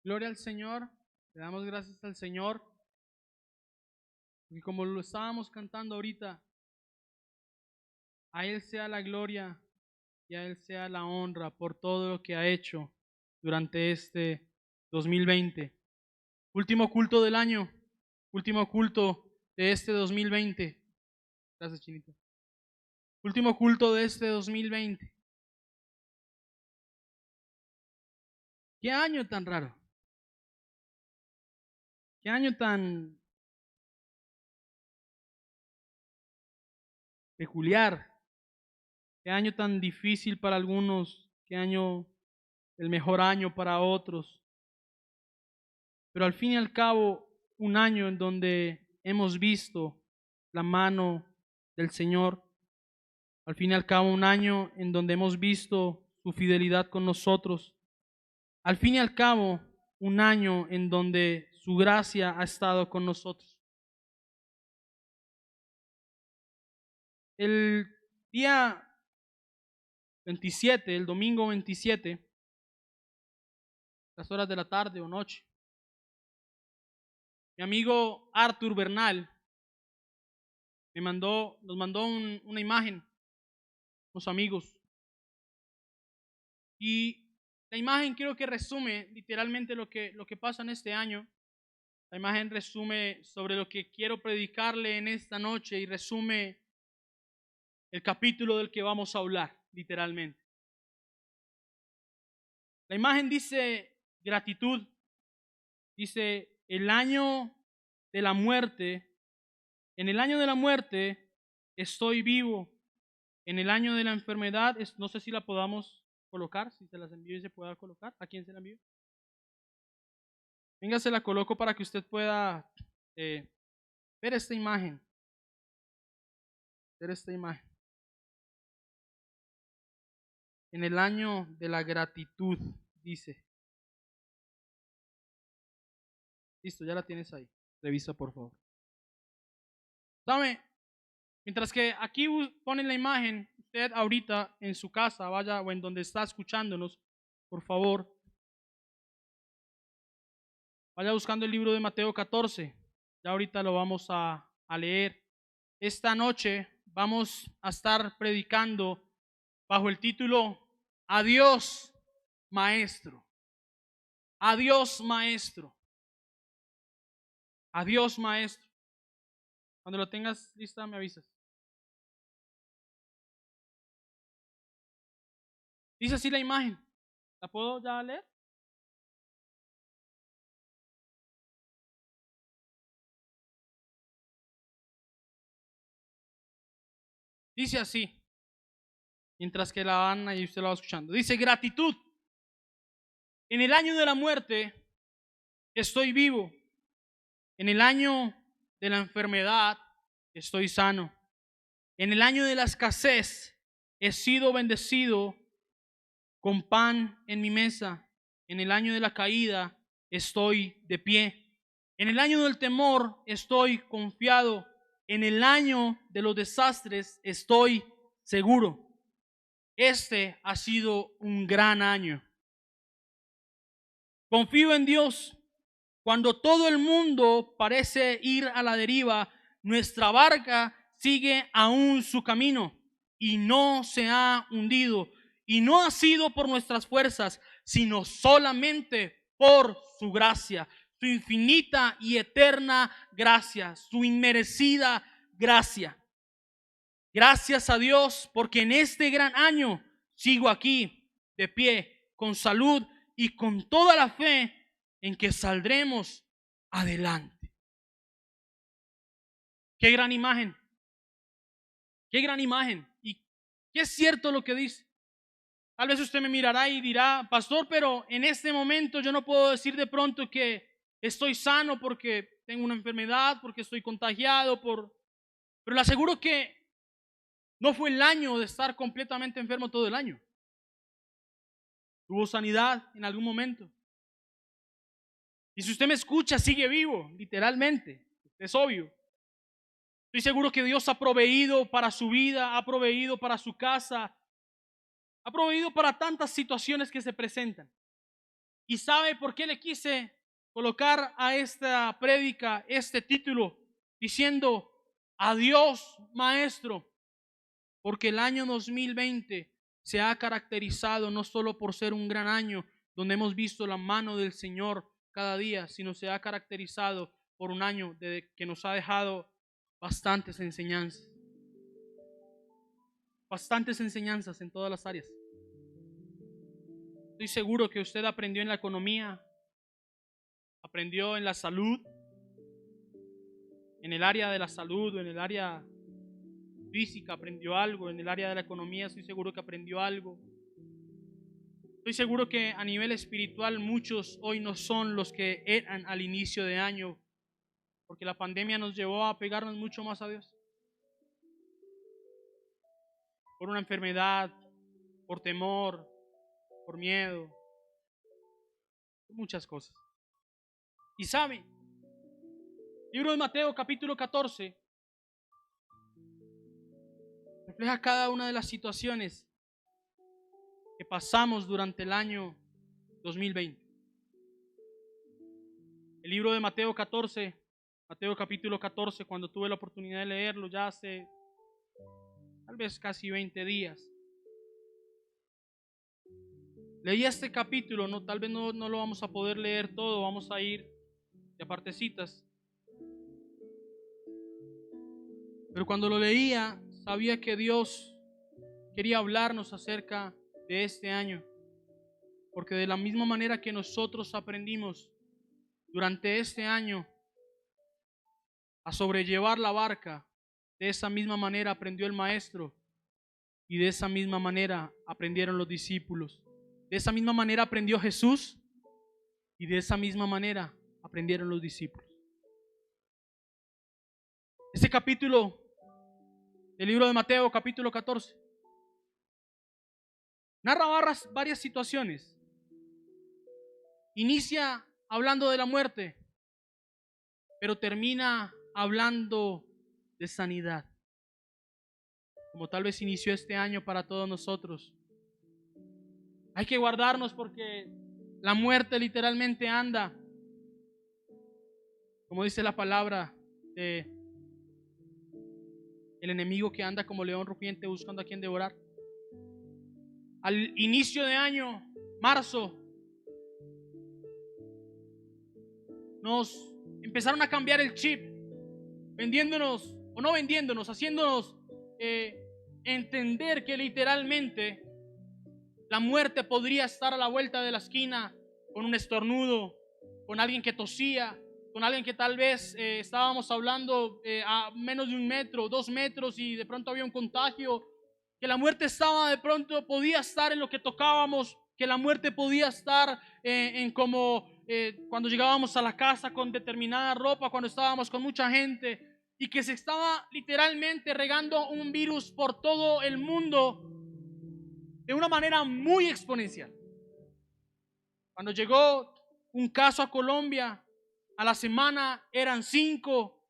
Gloria al Señor, le damos gracias al Señor. Y como lo estábamos cantando ahorita, a Él sea la gloria y a Él sea la honra por todo lo que ha hecho durante este 2020. Último culto del año, último culto de este 2020. Gracias, Chinito. Último culto de este 2020. ¿Qué año tan raro? ¿Qué año tan peculiar? ¿Qué año tan difícil para algunos? ¿Qué año el mejor año para otros? Pero al fin y al cabo, un año en donde hemos visto la mano del Señor. Al fin y al cabo, un año en donde hemos visto su fidelidad con nosotros. Al fin y al cabo, un año en donde su gracia ha estado con nosotros. El día 27, el domingo 27, las horas de la tarde o noche, mi amigo Arthur Bernal nos mandó una imagen, unos amigos. Y la imagen creo que resume literalmente lo que pasa en este año. La imagen resume sobre lo que quiero predicarle en esta noche y resume el capítulo del que vamos a hablar, literalmente. La imagen dice gratitud, dice el año de la muerte. En el año de la muerte estoy vivo. En el año de la enfermedad, no sé si la podamos colocar, si se las envío y se pueda colocar. ¿A quién se la envío? Venga, se la coloco para que usted pueda ver esta imagen. Ver esta imagen. En el año de la gratitud, dice. Listo, ya la tienes ahí. Revisa, por favor. ¿Sabe? Mientras que aquí ponen la imagen, usted ahorita en su casa, vaya o en donde está escuchándonos, por favor, vaya buscando el libro de Mateo 14. Ya ahorita lo vamos a leer. Esta noche vamos a estar predicando bajo el título Adiós, Maestro. Adiós, Maestro. Adiós, Maestro. Cuando lo tengas lista, me avisas. Dice así la imagen. ¿La puedo ya leer? Dice así, mientras que la van y usted la va escuchando. Dice gratitud. En el año de la muerte estoy vivo. En el año de la enfermedad estoy sano. En el año de la escasez he sido bendecido con pan en mi mesa. En el año de la caída estoy de pie. En el año del temor estoy confiado. En el año de los desastres estoy seguro. Este ha sido un gran año. Confío en Dios. Cuando todo el mundo parece ir a la deriva, nuestra barca sigue aún su camino y no se ha hundido. Y no ha sido por nuestras fuerzas, sino solamente por su gracia, su infinita y eterna gracia, su inmerecida gracia. Gracias a Dios porque en este gran año sigo aquí de pie, con salud y con toda la fe en que saldremos adelante. Qué gran imagen. Qué gran imagen. Y qué es cierto lo que dice. Tal vez usted me mirará y dirá, pastor, pero en este momento yo no puedo decir de pronto que estoy sano porque tengo una enfermedad, porque estoy contagiado, pero le aseguro que no fue el año de estar completamente enfermo todo el año. Tuvo sanidad en algún momento. Y si usted me escucha, sigue vivo, literalmente. Es obvio. Estoy seguro que Dios ha proveído para su vida, ha proveído para su casa, ha proveído para tantas situaciones que se presentan. ¿Y sabe por qué le quise colocar a esta prédica este título diciendo adiós maestro? Porque el año 2020 se ha caracterizado no solo por ser un gran año donde hemos visto la mano del Señor cada día, sino se ha caracterizado por un año que nos ha dejado bastantes enseñanzas. Bastantes enseñanzas en todas las áreas. Estoy seguro que usted aprendió en la economía, aprendió en la salud, en el área de la salud o en el área física aprendió algo, en el área de la economía estoy seguro que aprendió algo. Estoy seguro que a nivel espiritual muchos hoy no son los que eran al inicio de año, porque la pandemia nos llevó a pegarnos mucho más a Dios. Por una enfermedad, por temor, por miedo, por muchas cosas. Y sabe, libro de Mateo capítulo 14 refleja cada una de las situaciones que pasamos durante el año 2020. El libro de Mateo 14, Mateo capítulo 14, cuando tuve la oportunidad de leerlo ya hace tal vez casi 20 días, leí este capítulo, tal vez no lo vamos a poder leer todo, vamos a ir de partecitas. Pero cuando lo leía, sabía que Dios quería hablarnos acerca de este año. Porque de la misma manera que nosotros aprendimos durante este año a sobrellevar la barca, de esa misma manera aprendió el maestro y de esa misma manera aprendieron los discípulos. De esa misma manera aprendió Jesús y de esa misma manera aprendieron los discípulos. Este capítulo del libro de Mateo, capítulo 14, narra varias situaciones. Inicia hablando de la muerte, pero termina hablando de sanidad. Como tal vez inició este año para todos nosotros. Hay que guardarnos porque la muerte literalmente anda, como dice la palabra, de el enemigo que anda como león rugiente buscando a quien devorar. Al inicio de año, marzo, nos empezaron a cambiar el chip, vendiéndonos, o no vendiéndonos, haciéndonos entender que literalmente la muerte podría estar a la vuelta de la esquina con un estornudo, con alguien que tosía, con alguien que tal vez estábamos hablando a menos de 1 metro, 2 metros y de pronto había un contagio, que la muerte estaba de pronto, podía estar en lo que tocábamos, que la muerte podía estar en como cuando llegábamos a la casa con determinada ropa, cuando estábamos con mucha gente, y que se estaba literalmente regando un virus por todo el mundo de una manera muy exponencial. Cuando llegó un caso a Colombia, a la semana eran 5,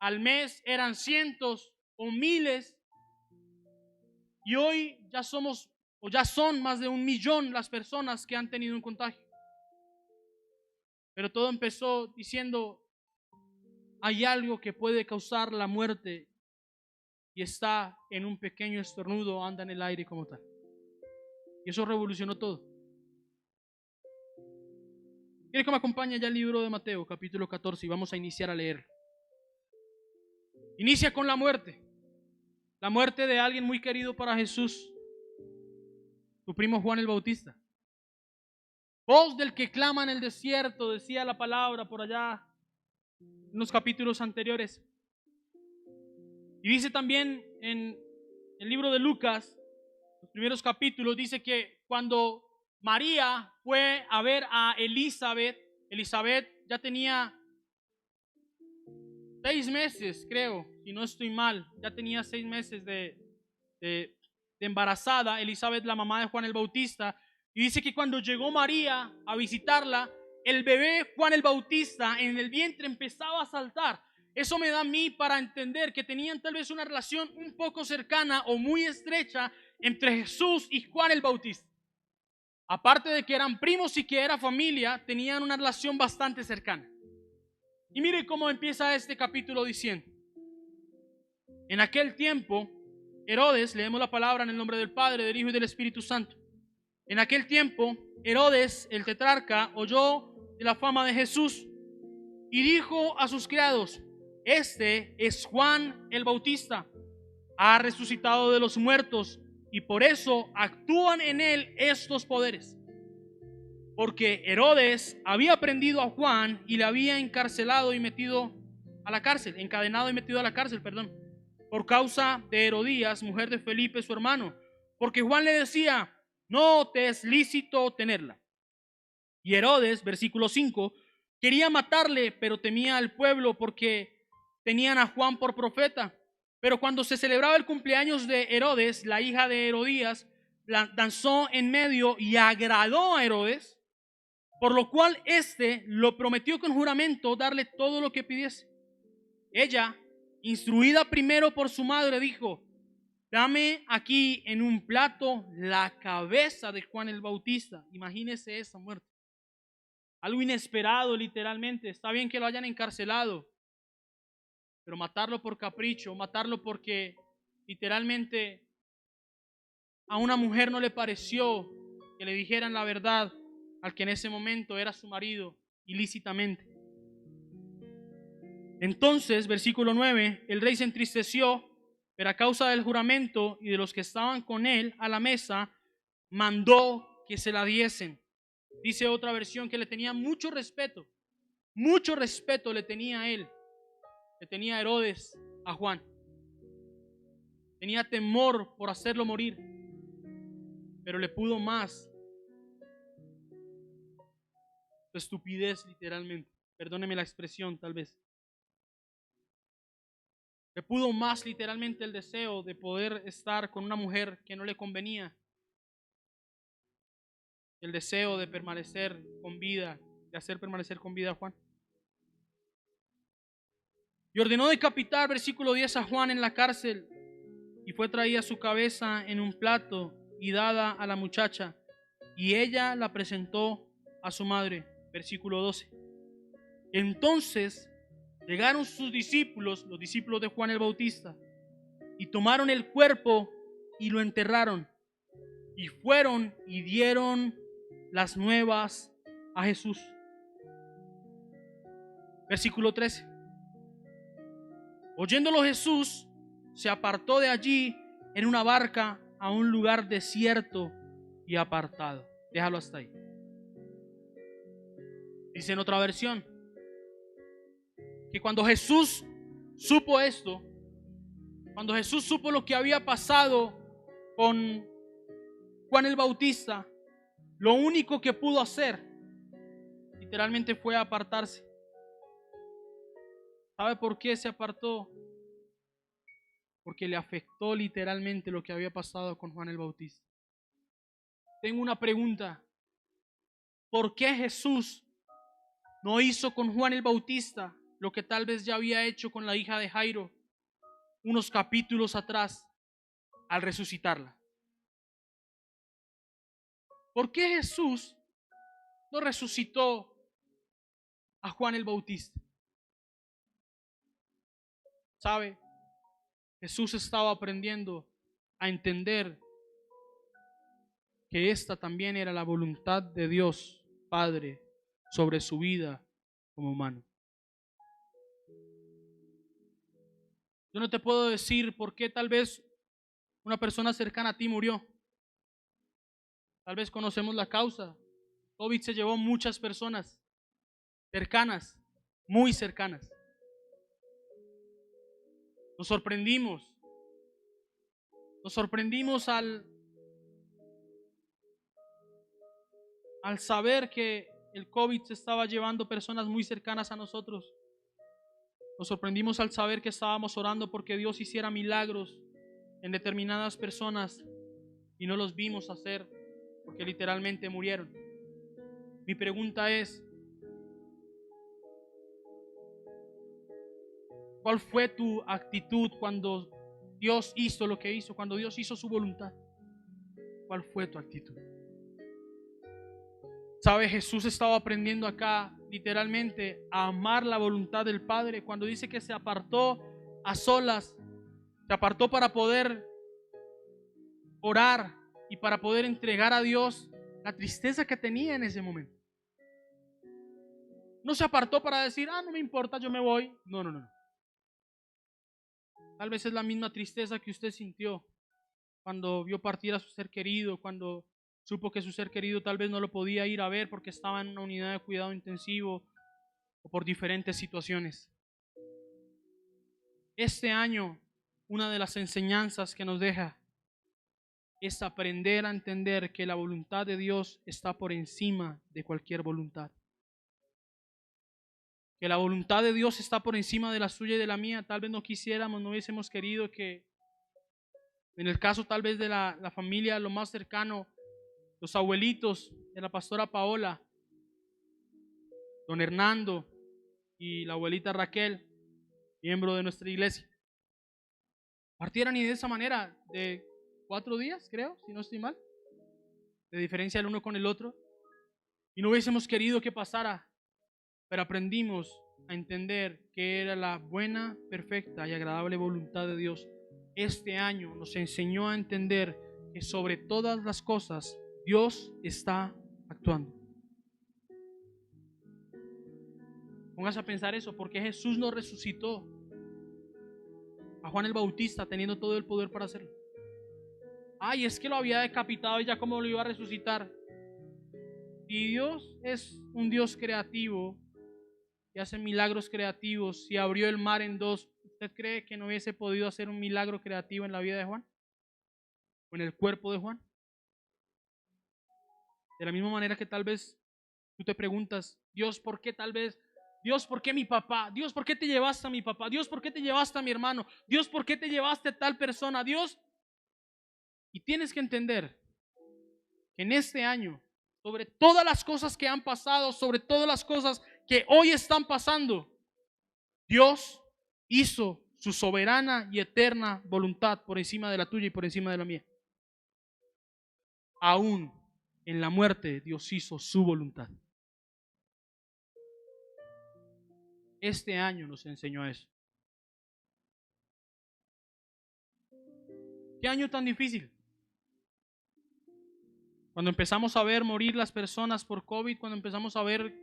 al mes eran cientos o miles, y hoy ya somos o ya son más de 1 millón las personas que han tenido un contagio. Pero todo empezó diciendo, hay algo que puede causar la muerte y está en un pequeño estornudo, anda en el aire como tal. Y eso revolucionó todo. Quiero que me acompañe ya al libro de Mateo, capítulo 14, y vamos a iniciar a leer. Inicia con la muerte de alguien muy querido para Jesús, tu primo Juan el Bautista. Voz del que clama en el desierto, decía la palabra por allá en los capítulos anteriores. Y dice también en el libro de Lucas, los primeros capítulos, dice que cuando María fue a ver a Elizabeth ya tenía 6 meses, creo, si no estoy mal, ya tenía 6 meses de embarazada, Elizabeth, la mamá de Juan el Bautista, y dice que cuando llegó María a visitarla, el bebé Juan el Bautista en el vientre empezaba a saltar. Eso me da a mí para entender que tenían tal vez una relación un poco cercana o muy estrecha entre Jesús y Juan el Bautista. Aparte de que eran primos y que era familia, tenían una relación bastante cercana. Y mire cómo empieza este capítulo diciendo: en aquel tiempo, Herodes, leemos la palabra en el nombre del Padre, del Hijo y del Espíritu Santo. En aquel tiempo, Herodes, el tetrarca, oyó de la fama de Jesús y dijo a sus criados: este es Juan el Bautista, ha resucitado de los muertos y por eso actúan en él estos poderes. Porque Herodes había prendido a Juan y le había encarcelado y metido a la cárcel, encadenado y metido a la cárcel, por causa de Herodías, mujer de Felipe, su hermano, porque Juan le decía: no te es lícito tenerla. Y Herodes, versículo 5, quería matarle, pero temía al pueblo porque tenían a Juan por profeta. Pero cuando se celebraba el cumpleaños de Herodes, la hija de Herodías danzó en medio y agradó a Herodes, por lo cual éste lo prometió con juramento darle todo lo que pidiese. Ella, instruida primero por su madre, dijo: dame aquí en un plato la cabeza de Juan el Bautista. Imagínese esa muerte. Algo inesperado, literalmente. Está bien que lo hayan encarcelado, pero matarlo por capricho, matarlo porque literalmente a una mujer no le pareció que le dijeran la verdad al que en ese momento era su marido ilícitamente. Entonces, versículo 9, el rey se entristeció, pero a causa del juramento y de los que estaban con él a la mesa, mandó que se la diesen. Dice otra versión que le tenía mucho respeto le tenía a él, le tenía Herodes a Juan. Tenía temor por hacerlo morir, pero le pudo más su estupidez, literalmente. Perdóneme la expresión, tal vez. Le pudo más literalmente el deseo de poder estar con una mujer que no le convenía, el deseo de permanecer con vida, de hacer permanecer con vida a Juan. Y ordenó decapitar, versículo 10, a Juan en la cárcel, y fue traída su cabeza en un plato y dada a la muchacha, y ella la presentó a su madre. Versículo 12. Entonces llegaron sus discípulos, los discípulos de Juan el Bautista, y tomaron el cuerpo y lo enterraron, y fueron y dieron las nuevas a Jesús. Versículo 13. Oyéndolo Jesús, se apartó de allí en una barca a un lugar desierto y apartado. Déjalo hasta ahí. Dice en otra versión que cuando Jesús supo esto, cuando Jesús supo lo que había pasado con Juan el Bautista, lo único que pudo hacer literalmente fue apartarse. ¿Sabe por qué se apartó? Porque le afectó literalmente lo que había pasado con Juan el Bautista. Tengo una pregunta. ¿Por qué Jesús no hizo con Juan el Bautista lo que tal vez ya había hecho con la hija de Jairo unos capítulos atrás al resucitarla? ¿Por qué Jesús no resucitó a Juan el Bautista? ¿Sabe? Jesús estaba aprendiendo a entender que esta también era la voluntad de Dios Padre sobre su vida como humano. Yo no te puedo decir por qué tal vez una persona cercana a ti murió. Tal vez conocemos la causa. COVID se llevó muchas personas cercanas, muy cercanas. Nos sorprendimos al saber que el COVID se estaba llevando personas muy cercanas a nosotros. Nos sorprendimos al saber que estábamos orando porque Dios hiciera milagros en determinadas personas y no los vimos hacer porque literalmente murieron. Mi pregunta es: ¿cuál fue tu actitud cuando Dios hizo lo que hizo, cuando Dios hizo su voluntad? ¿Cuál fue tu actitud? ¿Sabe? Jesús estaba aprendiendo acá literalmente a amar la voluntad del Padre. Cuando dice que se apartó a solas, se apartó para poder orar y para poder entregar a Dios la tristeza que tenía en ese momento. No se apartó para decir, no me importa, yo me voy. No, no, no. Tal vez es la misma tristeza que usted sintió cuando vio partir a su ser querido, cuando supo que su ser querido tal vez no lo podía ir a ver porque estaba en una unidad de cuidado intensivo o por diferentes situaciones. Este año, una de las enseñanzas que nos deja es aprender a entender que la voluntad de Dios está por encima de cualquier voluntad. Que la voluntad de Dios está por encima de la suya y de la mía. Tal vez no quisiéramos, no hubiésemos querido que, en el caso tal vez de la familia, lo más cercano, los abuelitos de la pastora Paola, don Hernando y la abuelita Raquel, miembro de nuestra iglesia, partieran y de esa manera, de 4 días, creo, si no estoy mal, de diferencia el uno con el otro, y no hubiésemos querido que pasara, pero aprendimos a entender que era la buena, perfecta y agradable voluntad de Dios. Este año nos enseñó a entender que sobre todas las cosas Dios está actuando. Póngase a pensar eso, porque Jesús no resucitó a Juan el Bautista teniendo todo el poder para hacerlo. Es que lo había decapitado y ya cómo lo iba a resucitar. Y Dios es un Dios creativo y hace milagros creativos. Si abrió el mar en dos, ¿usted cree que no hubiese podido hacer un milagro creativo en la vida de Juan? ¿O en el cuerpo de Juan? De la misma manera que tal vez tú te preguntas, Dios, ¿por qué tal vez? Dios, ¿por qué mi papá? Dios, ¿por qué te llevaste a mi papá? Dios, ¿por qué te llevaste a mi hermano? Dios, ¿por qué te llevaste a tal persona? Dios. Y tienes que entender que en este año, sobre todas las cosas que han pasado, sobre todas las cosas que hoy están pasando, Dios hizo su soberana y eterna voluntad por encima de la tuya y por encima de la mía. Aún en la muerte, Dios hizo su voluntad. Este año nos enseñó eso. ¿Qué año tan difícil? Cuando empezamos a ver morir las personas por COVID, cuando empezamos a ver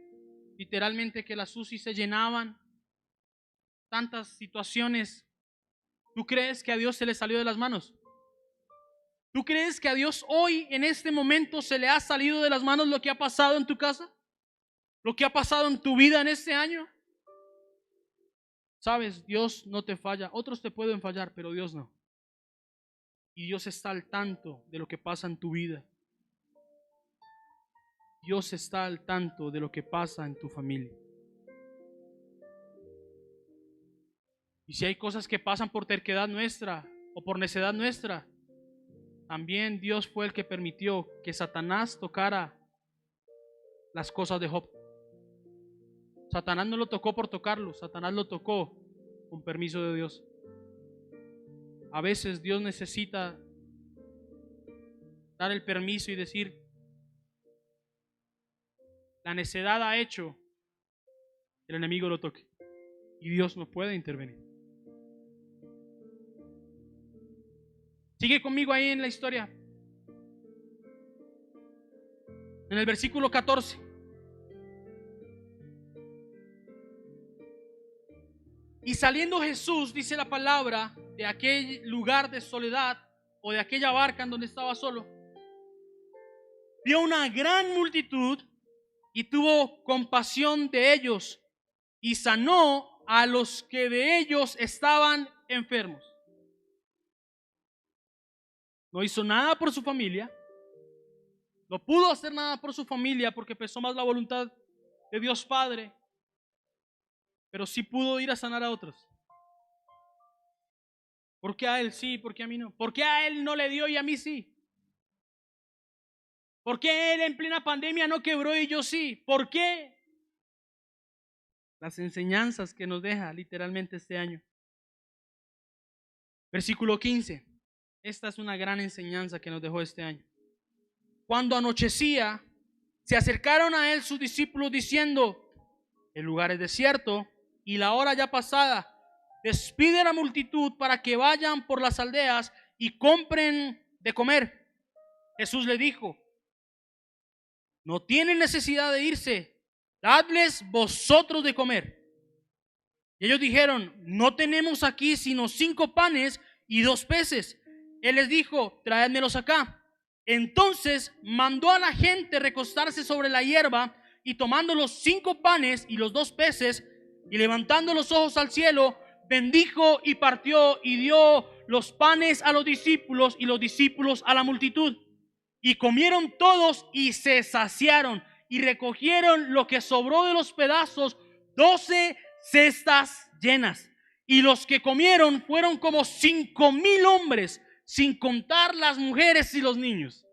literalmente que las UCI se llenaban, tantas situaciones, ¿tú crees que a Dios se le salió de las manos? ¿Tú crees que a Dios hoy, en este momento, se le ha salido de las manos lo que ha pasado en tu casa? ¿Lo que ha pasado en tu vida en este año? Sabes, Dios no te falla. Otros te pueden fallar, pero Dios no. Y Dios está al tanto de lo que pasa en tu vida. Dios está al tanto de lo que pasa en tu familia. Y si hay cosas que pasan por terquedad nuestra o por necedad nuestra, también Dios fue el que permitió que Satanás tocara las cosas de Job. Satanás no lo tocó por tocarlo, Satanás lo tocó con permiso de Dios. A veces Dios necesita dar el permiso y decir, la necedad ha hecho que el enemigo lo toque. Y Dios no puede intervenir. Sigue conmigo ahí en la historia. En el versículo 14. Y saliendo Jesús, dice la palabra, de aquel lugar de soledad o de aquella barca en donde estaba solo, vio una gran multitud y tuvo compasión de ellos y sanó a los que de ellos estaban enfermos. No hizo nada por su familia, no pudo hacer nada por su familia porque pesó más la voluntad de Dios Padre, pero sí pudo ir a sanar a otros. ¿Por qué a él sí? ¿Por qué a mí no? ¿Por qué a él no le dio y a mí sí? ¿Por qué él en plena pandemia no quebró y yo sí? ¿Por qué? Las enseñanzas que nos deja literalmente este año. Versículo 15. Esta es una gran enseñanza que nos dejó este año. Cuando anochecía, Se acercaron a él sus discípulos diciendo: el lugar es desierto y la hora ya pasada. Despide a la multitud para que vayan por las aldeas y compren de comer. Jesús le dijo: no tienen necesidad de irse, dadles vosotros de comer. Y ellos dijeron: no tenemos aquí sino 5 panes y 2 peces. Él les dijo: traédmelos acá. Entonces mandó a la gente recostarse sobre la hierba, y tomando los 5 panes y los 2 peces, y levantando los ojos al cielo, bendijo y partió y dio los panes a los discípulos y los discípulos a la multitud. Y comieron todos y se saciaron, y recogieron lo que sobró de los pedazos, 12 cestas llenas. Y los que comieron fueron como 5,000 hombres, sin contar las mujeres y los niños.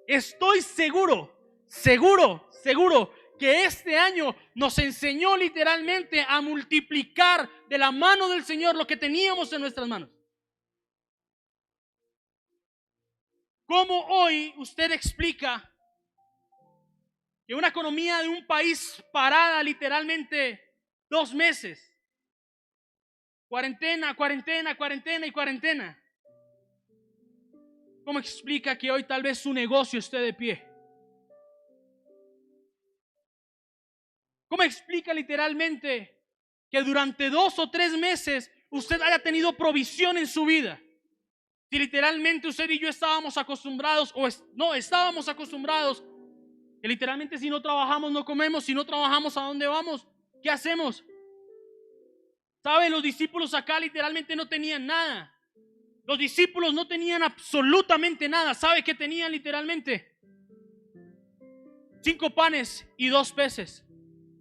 Estoy seguro que este año nos enseñó literalmente a multiplicar de la mano del Señor lo que teníamos en nuestras manos. ¿Cómo hoy usted explica que una economía de un país parada literalmente 2 meses? Cuarentena y cuarentena. ¿Cómo explica que hoy tal vez su negocio esté de pie? ¿Cómo explica literalmente que durante 2 o 3 meses usted haya tenido provisión en su vida? Si literalmente usted y yo estábamos acostumbrados, que literalmente si no trabajamos no comemos, si no trabajamos ¿a dónde vamos? ¿Qué hacemos? ¿Sabe? Los discípulos acá literalmente no tenían nada. Los discípulos no tenían absolutamente nada. ¿Sabe qué tenían literalmente? 5 panes y 2 peces.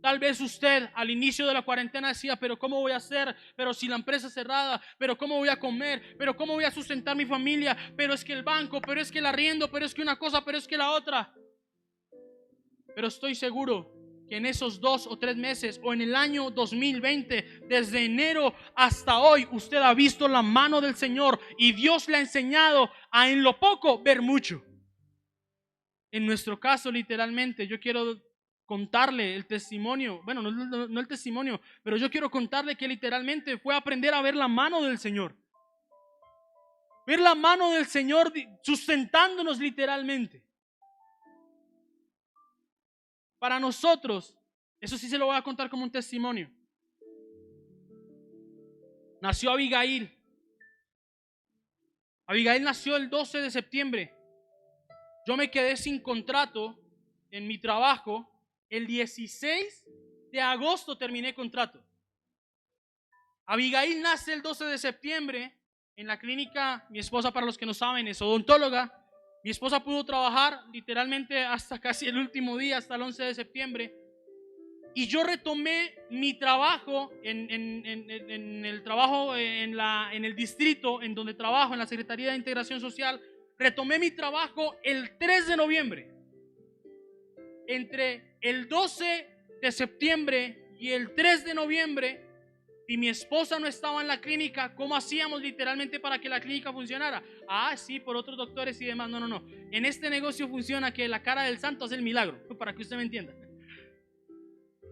Tal vez usted al inicio de la cuarentena decía: pero ¿cómo voy a hacer? Pero si la empresa es cerrada, pero ¿cómo voy a comer? Pero ¿cómo voy a sustentar mi familia? Pero es que el banco, pero es que el arriendo, pero es que una cosa, pero es que la otra. Pero estoy seguro que en esos 2 o 3 meses, o en el año 2020, desde enero hasta hoy, usted ha visto la mano del Señor, y Dios le ha enseñado a en lo poco ver mucho. En nuestro caso, literalmente, yo quiero contarle el testimonio, bueno, no el testimonio, pero yo quiero contarle que literalmente fue aprender a ver la mano del Señor. Ver la mano del Señor sustentándonos literalmente. Para nosotros, eso sí se lo voy a contar como un testimonio. Nació Abigail. Abigail nació el 12 de septiembre. Yo me quedé sin contrato en mi trabajo. El 16 de agosto terminé contrato. Abigail nace el 12 de septiembre en la clínica. Mi esposa, para los que no saben, es odontóloga. Mi esposa pudo trabajar literalmente hasta casi el último día, hasta el 11 de septiembre. Y yo retomé mi trabajo en el trabajo en el distrito en donde trabajo, en la Secretaría de Integración Social. Retomé mi trabajo el 3 de noviembre. Entre el 12 de septiembre y el 3 de noviembre, si mi esposa no estaba en la clínica, ¿cómo hacíamos literalmente para que la clínica funcionara? Sí, por otros doctores y demás. No. En este negocio funciona que la cara del santo hace el milagro, para que usted me entienda.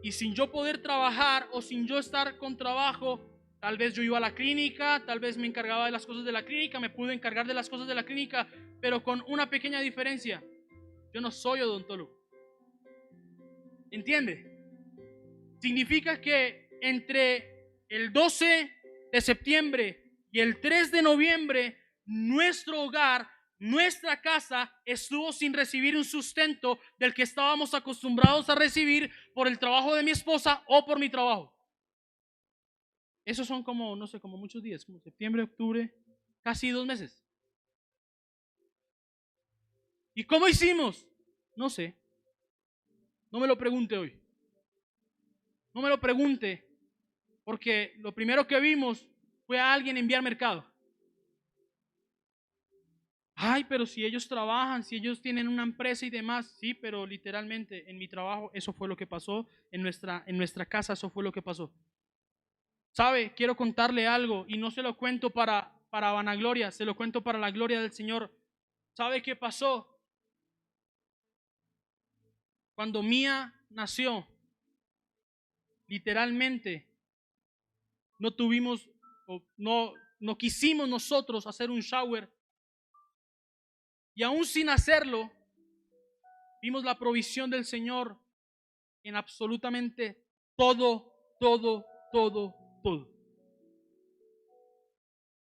Y sin yo poder trabajar o sin yo estar con trabajo, tal vez yo iba a la clínica, tal vez me encargaba de las cosas de la clínica, me pude encargar de las cosas de la clínica, pero con una pequeña diferencia: yo no soy odontólogo. ¿Entiende? Significa que entre el 12 de septiembre y el 3 de noviembre, nuestro hogar, nuestra casa estuvo sin recibir un sustento del que estábamos acostumbrados a recibir por el trabajo de mi esposa o por mi trabajo. Esos son como, no sé, como muchos días, como septiembre, octubre, casi 2 meses. ¿Y cómo hicimos? No sé. No me lo pregunte hoy. No me lo pregunte, porque lo primero que vimos fue a alguien enviar mercado. Pero si ellos trabajan, si ellos tienen una empresa y demás. Sí, pero literalmente en mi trabajo eso fue lo que pasó, en nuestra casa eso fue lo que pasó. ¿Sabe? Quiero contarle algo, y no se lo cuento para vanagloria, se lo cuento para la gloria del Señor. ¿Sabe qué pasó? Cuando Mía nació, literalmente no tuvimos, o no quisimos nosotros hacer un shower. Y aún sin hacerlo, vimos la provisión del Señor en absolutamente todo, todo, todo, todo.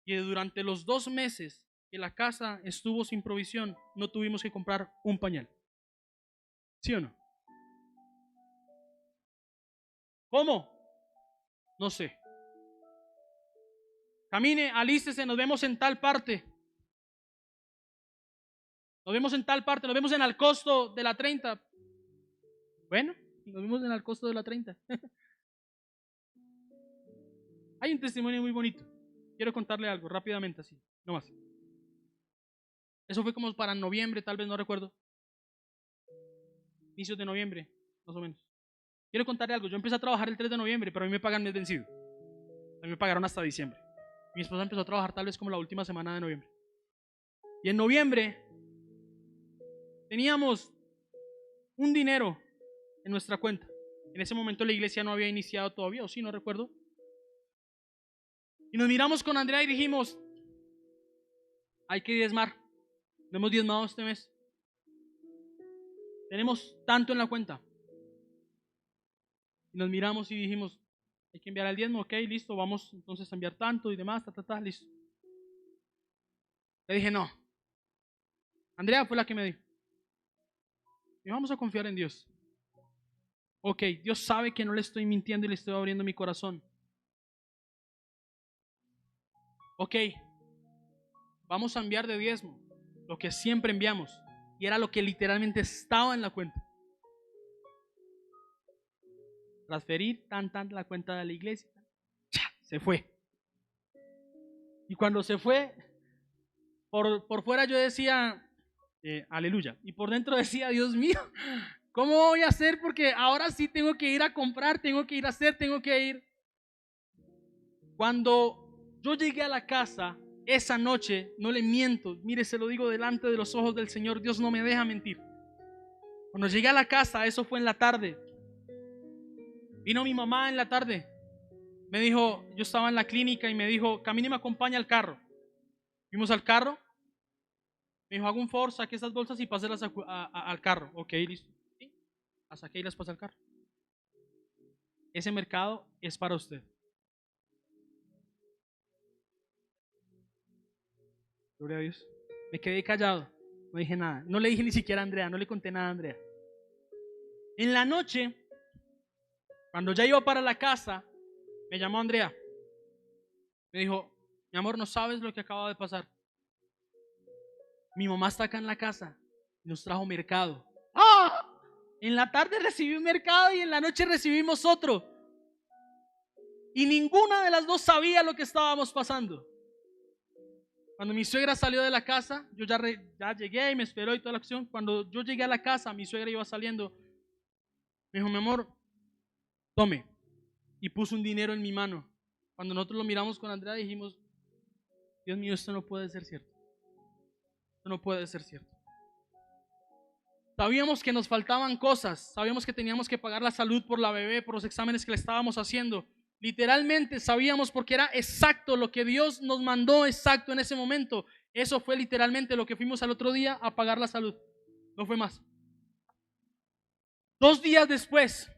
Y durante los 2 meses que la casa estuvo sin provisión, no tuvimos que comprar un pañal. ¿Sí o no? ¿Cómo? No sé. Camine, alístese, nos vemos en tal parte. Nos vemos en tal parte, nos vemos en el costo de la 30. Bueno, nos vemos en el costo de la 30. Hay un testimonio muy bonito. Quiero contarle algo rápidamente así, no más. Eso fue como para noviembre, tal vez, no recuerdo. Inicios de noviembre, más o menos. Quiero contarle algo. Yo empecé a trabajar el 3 de noviembre, pero a mí me pagan mes vencido. A mí me pagaron hasta diciembre. Mi esposa empezó a trabajar tal vez como la última semana de noviembre. Y en noviembre teníamos un dinero en nuestra cuenta. En ese momento la iglesia no había iniciado todavía, o sí, no recuerdo. Y nos miramos con Andrea y dijimos, hay que diezmar. No hemos diezmado este mes. Tenemos tanto en la cuenta. Y nos miramos y dijimos, hay que enviar el diezmo, ok, listo, vamos entonces a enviar tanto y demás, listo. Le dije, no. Andrea fue la que me dijo. Y vamos a confiar en Dios. Ok, Dios sabe que no le estoy mintiendo y le estoy abriendo mi corazón. Ok, vamos a enviar de diezmo lo que siempre enviamos. Y era lo que literalmente estaba en la cuenta. Transferir tan la cuenta de la iglesia. Se fue. Y cuando se fue, por fuera yo decía, aleluya. Y por dentro decía, Dios mío, ¿cómo voy a hacer? Porque ahora sí tengo que ir a comprar, tengo que ir a hacer, tengo que ir. Cuando yo llegué a la casa, esa noche, no le miento, mire, se lo digo delante de los ojos del Señor, Dios no me deja mentir. Cuando llegué a la casa, eso fue en la tarde. Vino mi mamá en la tarde. Me dijo, yo estaba en la clínica y me dijo, camine y me acompaña al carro. Fuimos al carro. Me dijo, hago un favor, saque esas bolsas y páselas al carro. Ok, listo. ¿Sí? Las saqué y las pasé al carro. Ese mercado es para usted. Gloria a Dios. Me quedé callado. No dije nada. No le dije ni siquiera a Andrea. No le conté nada a Andrea. En la noche, cuando ya iba para la casa, me llamó Andrea. Me dijo, mi amor, no sabes lo que acaba de pasar. Mi mamá está acá en la casa y nos trajo mercado. ¡Ah! En la tarde recibí un mercado y en la noche recibimos otro. Y ninguna de las dos sabía lo que estábamos pasando. Cuando mi suegra salió de la casa, yo ya llegué y me esperó y toda la acción. Cuando yo llegué a la casa, mi suegra iba saliendo. Me dijo, mi amor, tome. Y puso un dinero en mi mano. Cuando nosotros lo miramos con Andrea, dijimos, Dios mío, esto no puede ser cierto. Esto no puede ser cierto. Sabíamos que nos faltaban cosas. Sabíamos que teníamos que pagar la salud por la bebé, por los exámenes que le estábamos haciendo. Literalmente sabíamos porque era exacto lo que Dios nos mandó exacto en ese momento. Eso fue literalmente lo que fuimos al otro día a pagar la salud. No fue más. 2 días después,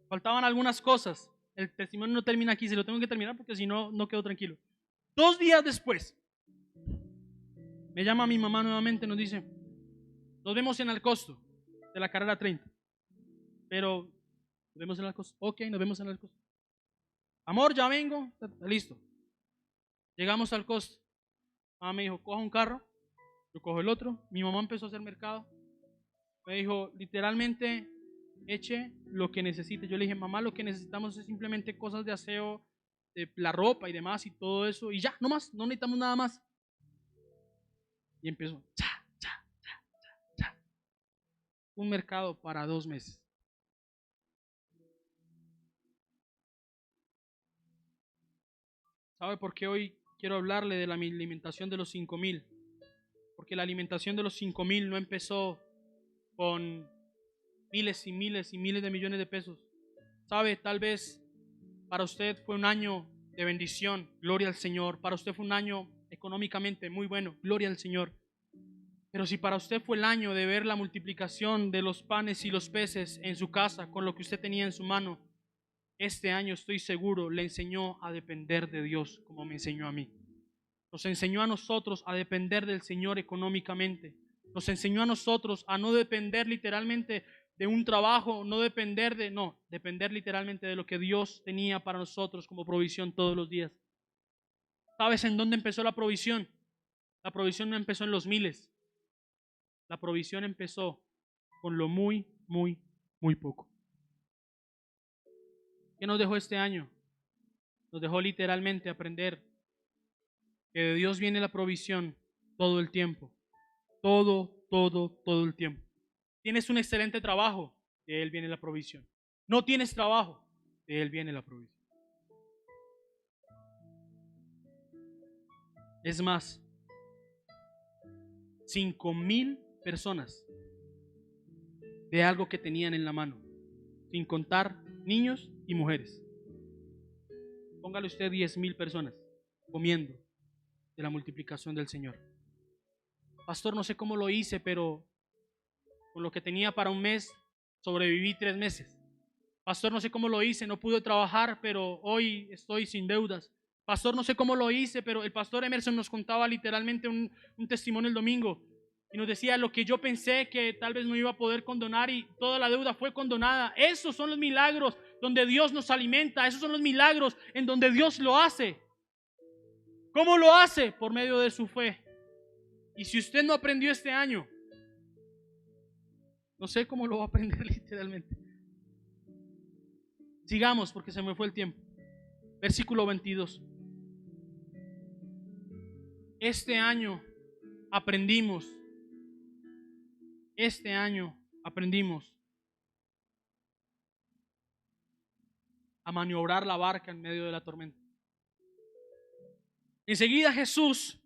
faltaban algunas cosas. El testimonio no termina aquí, se lo tengo que terminar porque si no, no quedo tranquilo. 2 días después, me llama mi mamá nuevamente, nos dice, nos vemos en el costo de la carrera 30. Pero, nos vemos en el costo. Ok, nos vemos en el costo. Amor, ya vengo. Listo. Llegamos al costo. Mamá me dijo, coja un carro. Yo cojo el otro. Mi mamá empezó a hacer mercado. Me dijo, literalmente, eche lo que necesite. Yo le dije, mamá, lo que necesitamos es simplemente cosas de aseo, de la ropa y demás y todo eso. Y ya, no más, no necesitamos nada más. Y empezó, un mercado para 2 meses. ¿Sabe por qué hoy quiero hablarle de la alimentación de los 5,000? Porque la alimentación de los 5,000 no empezó con miles y miles y miles de millones de pesos. Sabe, tal vez para usted fue un año de bendición, gloria al Señor. Para usted fue un año económicamente muy bueno, gloria al Señor. Pero si para usted fue el año de ver la multiplicación de los panes y los peces en su casa con lo que usted tenía en su mano, este año estoy seguro le enseñó a depender de Dios como me enseñó a mí. Nos enseñó a nosotros a depender del Señor económicamente. Nos enseñó a nosotros a no depender literalmente de un trabajo, depender literalmente de lo que Dios tenía para nosotros como provisión todos los días. ¿Sabes en dónde empezó la provisión? La provisión no empezó en los miles. La provisión empezó con lo muy, muy, muy poco. ¿Qué nos dejó este año? Nos dejó literalmente aprender que de Dios viene la provisión todo el tiempo. Todo el tiempo. Tienes un excelente trabajo, de Él viene la provisión. No tienes trabajo, de Él viene la provisión. Es más, 5,000 personas de algo que tenían en la mano, sin contar niños y mujeres. Póngale usted 10,000 personas comiendo de la multiplicación del Señor. Pastor, no sé cómo lo hice, pero con lo que tenía para un mes, sobreviví 3 meses. Pastor, no sé cómo lo hice, no pude trabajar, pero hoy estoy sin deudas. Pastor, no sé cómo lo hice, pero el pastor Emerson nos contaba literalmente un testimonio el domingo y nos decía lo que yo pensé que tal vez no iba a poder condonar y toda la deuda fue condonada. Esos son los milagros donde Dios nos alimenta, esos son los milagros en donde Dios lo hace. ¿Cómo lo hace? Por medio de su fe. Y si usted no aprendió este año, no sé cómo lo va a aprender literalmente. Sigamos porque se me fue el tiempo. Versículo 22. Este año aprendimos a maniobrar la barca en medio de la tormenta. Enseguida Jesús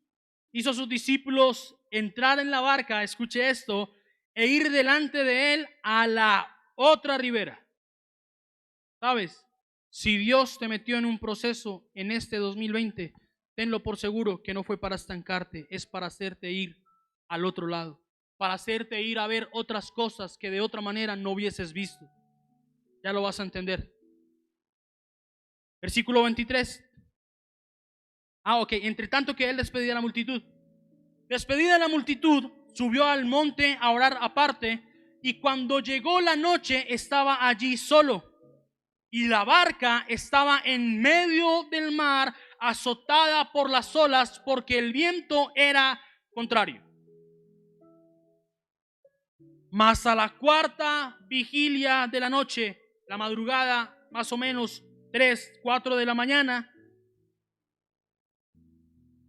hizo a sus discípulos entrar en la barca, escuche esto, e ir delante de él a la otra ribera. ¿Sabes? Si Dios te metió en un proceso en este 2020, tenlo por seguro que no fue para estancarte, es para hacerte ir al otro lado, para hacerte ir a ver otras cosas que de otra manera no hubieses visto. Ya lo vas a entender. Versículo 23. Entre tanto que él despedía a la multitud. Despedida la multitud, subió al monte a orar aparte, y cuando llegó la noche estaba allí solo. Y la barca estaba en medio del mar, azotada por las olas, porque el viento era contrario. Mas a la cuarta vigilia de la noche, la madrugada, más o menos 3, 4 de la mañana,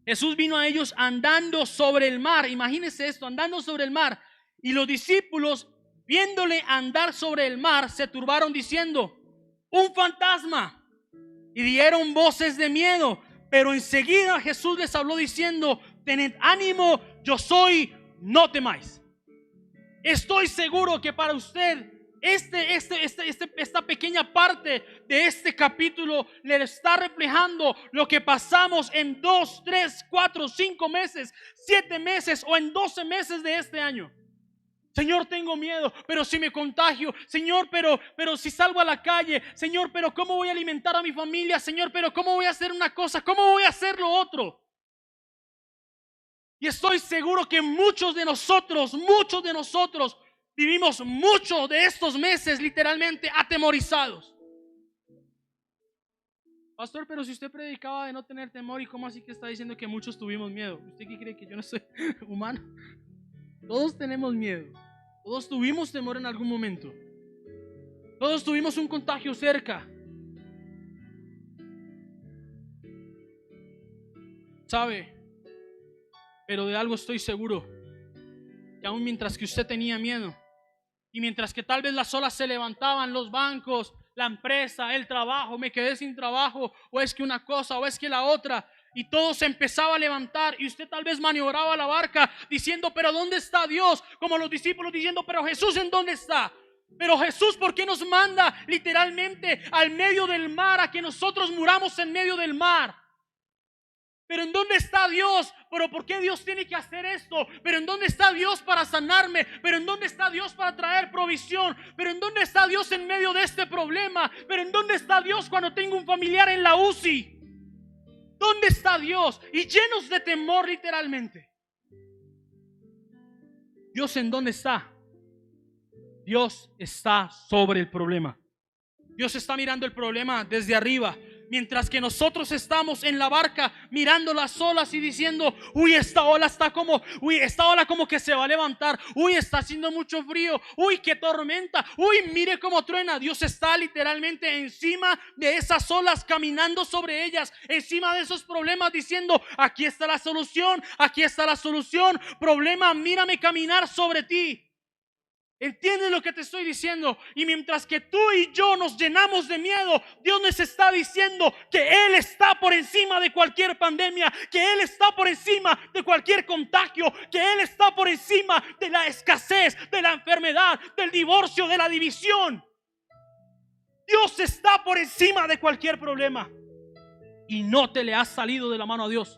Jesús vino a ellos andando sobre el mar. Imagínense esto, andando sobre el mar. Y los discípulos, viéndole andar sobre el mar, se turbaron diciendo: un fantasma. Y dieron voces de miedo. Pero enseguida Jesús les habló diciendo: tened ánimo, yo soy, no temáis. Estoy seguro que para usted esta pequeña parte de este capítulo le está reflejando lo que pasamos en 2, 3, 4, 5 meses, 7 meses o en 12 meses de este año. Señor, tengo miedo, pero si me contagio. Señor, pero si salgo a la calle. Señor, pero ¿cómo voy a alimentar a mi familia? Señor, pero ¿cómo voy a hacer una cosa? ¿Cómo voy a hacer lo otro? Y estoy seguro que muchos de nosotros vivimos mucho de estos meses literalmente atemorizados. Pastor, pero si usted predicaba de no tener temor, ¿y cómo así que está diciendo que muchos tuvimos miedo? ¿Usted qué cree, que yo no soy humano? Todos tenemos miedo. Todos tuvimos temor en algún momento. Todos tuvimos un contagio cerca. ¿Sabe? Pero de algo estoy seguro, que aún mientras que usted tenía miedo, y mientras que tal vez las olas se levantaban, los bancos, la empresa, el trabajo, me quedé sin trabajo, o es que una cosa, o es que la otra, y todo se empezaba a levantar, y usted tal vez maniobraba la barca diciendo: pero ¿dónde está Dios? Como los discípulos diciendo: pero Jesús, ¿en dónde está? Pero Jesús, ¿por qué nos manda literalmente al medio del mar, a que nosotros muramos en medio del mar? Pero ¿en dónde está Dios? ¿Pero por qué Dios tiene que hacer esto? ¿Pero en dónde está Dios para sanarme? ¿Pero en dónde está Dios para traer provisión? ¿Pero en dónde está Dios en medio de este problema? ¿Pero en dónde está Dios cuando tengo un familiar en la UCI? ¿Dónde está Dios? Y llenos de temor literalmente. ¿Dios en dónde está? Dios está sobre el problema. Dios está mirando el problema desde arriba, mientras que nosotros estamos en la barca mirando las olas y diciendo: uy, esta ola como que se va a levantar. Uy, está haciendo mucho frío. Uy, qué tormenta. Uy, mire cómo truena. Dios está literalmente encima de esas olas, caminando sobre ellas, encima de esos problemas, diciendo: aquí está la solución, aquí está la solución. Problema, mírame caminar sobre ti. ¿Entiendes lo que te estoy diciendo? Y mientras que tú y yo nos llenamos de miedo, Dios nos está diciendo que Él está por encima de cualquier pandemia, que Él está por encima de cualquier contagio, que Él está por encima de la escasez, de la enfermedad, del divorcio, de la división. Dios está por encima de cualquier problema. Y no te le has salido de la mano a Dios.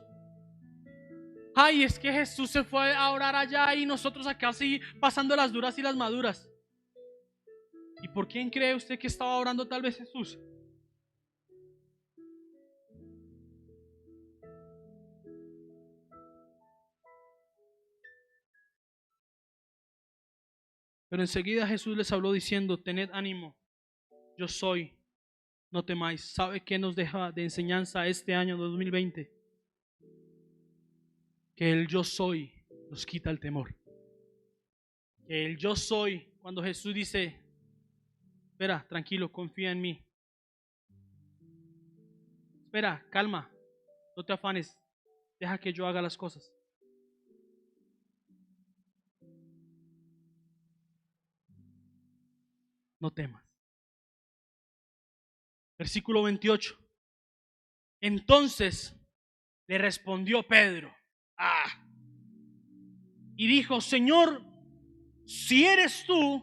Ay, es que Jesús se fue a orar allá y nosotros acá así pasando las duras y las maduras. ¿Y por quién cree usted que estaba orando tal vez Jesús? Pero enseguida Jesús les habló diciendo: tened ánimo, yo soy, no temáis. ¿Sabe qué nos deja de enseñanza este año 2020? Que el yo soy nos quita el temor. Que el yo soy, cuando Jesús dice: espera, tranquilo, confía en mí. Espera, calma, no te afanes, deja que yo haga las cosas. No temas. Versículo 28. Entonces le respondió Pedro y dijo: Señor, si eres tú,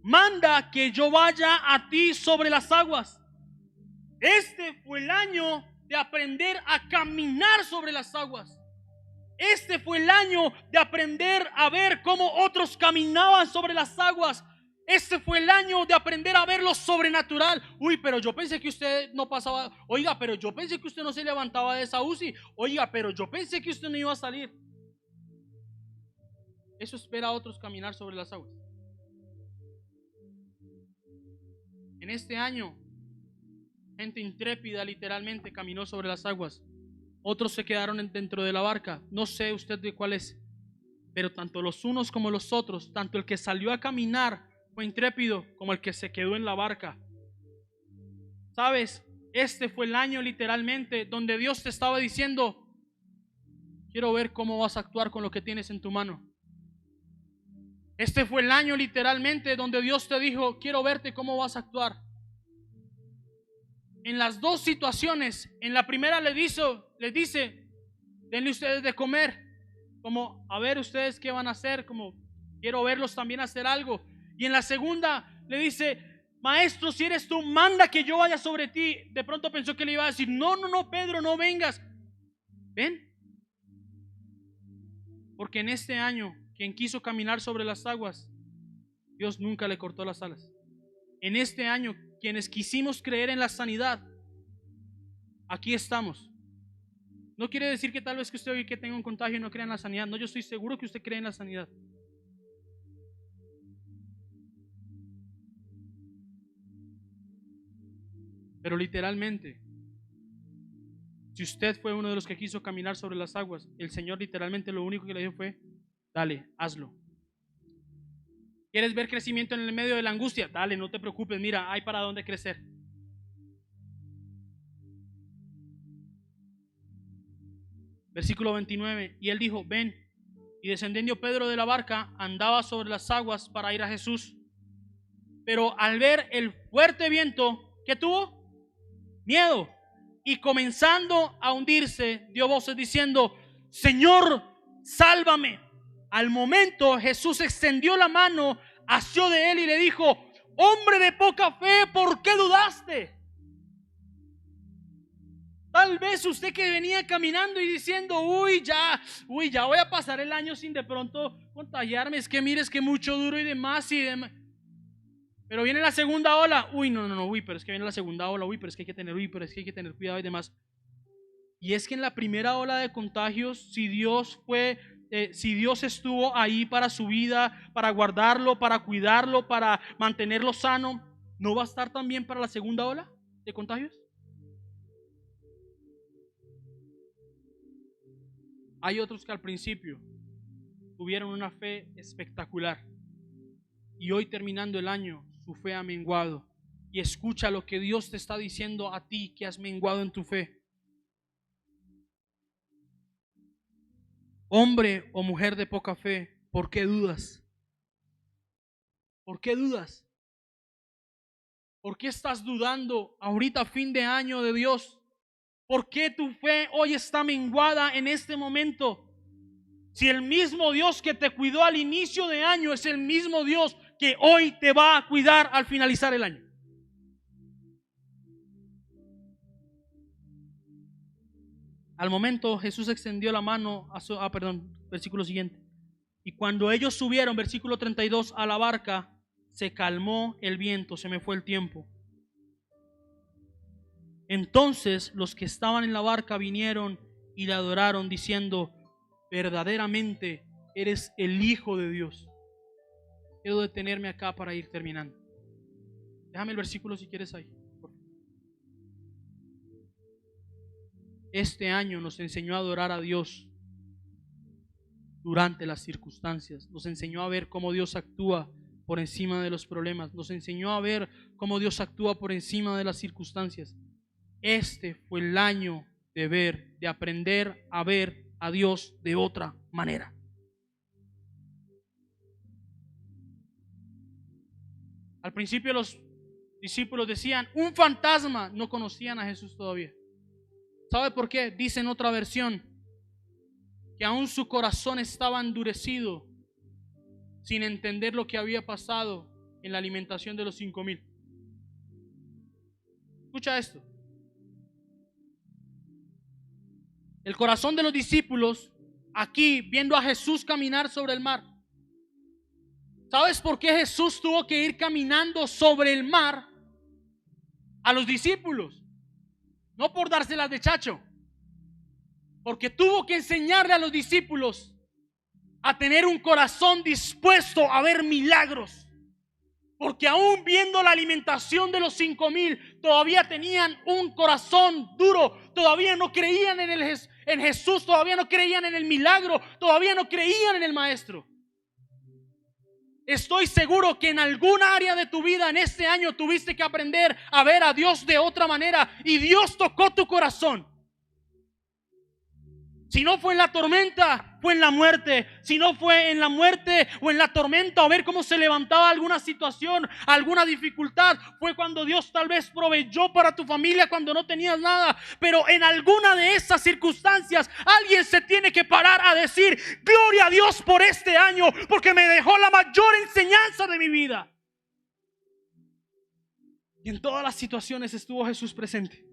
manda que yo vaya a ti sobre las aguas. Este fue el año de aprender a caminar sobre las aguas. Este fue el año de aprender a ver cómo otros caminaban sobre las aguas. Este fue el año de aprender a ver lo sobrenatural. Uy, pero yo pensé que usted no pasaba. Oiga, pero yo pensé que usted no se levantaba de esa UCI. Oiga, pero yo pensé que usted no iba a salir. Eso espera a otros caminar sobre las aguas. En este año, gente intrépida literalmente caminó sobre las aguas. Otros se quedaron dentro de la barca. No sé usted de cuál es, pero tanto los unos como los otros, tanto el que salió a caminar fue intrépido como el que se quedó en la barca. ¿Sabes? Este fue el año literalmente donde Dios te estaba diciendo: quiero ver cómo vas a actuar con lo que tienes en tu mano. Este fue el año literalmente donde Dios te dijo: quiero verte cómo vas a actuar. En las dos situaciones, en la primera les dice: denle ustedes de comer, como a ver ustedes qué van a hacer, como quiero verlos también hacer algo. Y en la segunda le dice: maestro, si eres tú, manda que yo vaya sobre ti. De pronto pensó que le iba a decir: no, Pedro, no vengas. Ven, porque en este año quien quiso caminar sobre las aguas, Dios nunca le cortó las alas. En este año, quienes quisimos creer en la sanidad, aquí estamos. No quiere decir que tal vez que usted hoy que tenga un contagio y no crea en la sanidad. No, yo estoy seguro que usted cree en la sanidad. Pero literalmente, si usted fue uno de los que quiso caminar sobre las aguas, el Señor literalmente lo único que le dijo fue: dale, hazlo. ¿Quieres ver crecimiento en el medio de la angustia? Dale, no te preocupes, mira, hay para dónde crecer. Versículo 29. Y él dijo: ven. Y descendiendo Pedro de la barca, andaba sobre las aguas para ir a Jesús. Pero al ver el fuerte viento, ¿qué tuvo? Miedo. Y comenzando a hundirse, dio voces diciendo: Señor, sálvame. Al momento Jesús extendió la mano, asió de él y le dijo: Hombre de poca fe, ¿por qué dudaste? Tal vez usted que venía caminando y diciendo, ya voy a pasar el año sin de pronto contagiarme. Es que mires que mucho duro y demás y demás. Pero viene la segunda ola. No, pero es que viene la segunda ola. Pero es que hay que tener cuidado y demás. Y es que en la primera ola de contagios, si Dios estuvo ahí para su vida, para guardarlo, para cuidarlo, para mantenerlo sano, ¿no va a estar también para la segunda ola de contagios? Hay otros que al principio tuvieron una fe espectacular y hoy, terminando el año, su fe ha menguado. Y escucha lo que Dios te está diciendo a ti que has menguado en tu fe. Hombre o mujer de poca fe, ¿por qué dudas? ¿Por qué dudas? ¿Por qué estás dudando ahorita a fin de año de Dios? ¿Por qué tu fe hoy está menguada en este momento? Si el mismo Dios que te cuidó al inicio de año es el mismo Dios que hoy te va a cuidar al finalizar el año. Al momento Jesús extendió la mano versículo siguiente. Y cuando ellos subieron, versículo 32, a la barca, se calmó el viento, se me fue el tiempo. Entonces los que estaban en la barca vinieron y le adoraron diciendo, verdaderamente eres el Hijo de Dios. Quiero detenerme acá para ir terminando. Déjame el versículo si quieres ahí. Este año nos enseñó a adorar a Dios durante las circunstancias. Nos enseñó a ver cómo Dios actúa por encima de los problemas. Nos enseñó a ver cómo Dios actúa por encima de las circunstancias. Este fue el año de aprender a ver a Dios de otra manera. Al principio los discípulos decían, un fantasma. No conocían a Jesús todavía. ¿Sabe por qué? Dice en otra versión que aún su corazón estaba endurecido sin entender lo que había pasado en la alimentación de los 5,000. Escucha esto. El corazón de los discípulos aquí viendo a Jesús caminar sobre el mar. ¿Sabes por qué Jesús tuvo que ir caminando sobre el mar a los discípulos? No por dárselas de chacho, porque tuvo que enseñarle a los discípulos a tener un corazón dispuesto a ver milagros. Porque aún viendo la alimentación de los 5,000, todavía tenían un corazón duro, todavía no creían en Jesús, todavía no creían en el milagro, todavía no creían en el Maestro. Estoy seguro que en alguna área de tu vida en este año tuviste que aprender a ver a Dios de otra manera y Dios tocó tu corazón. Si no fue en la tormenta, fue en la muerte. Si no fue en la muerte o en la tormenta, o ver cómo se levantaba alguna situación, alguna dificultad, fue cuando Dios tal vez proveyó para tu familia cuando no tenías nada. Pero en alguna de esas circunstancias, alguien se tiene que parar a decir, gloria a Dios por este año, porque me dejó la mayor enseñanza de mi vida. Y en todas las situaciones estuvo Jesús presente.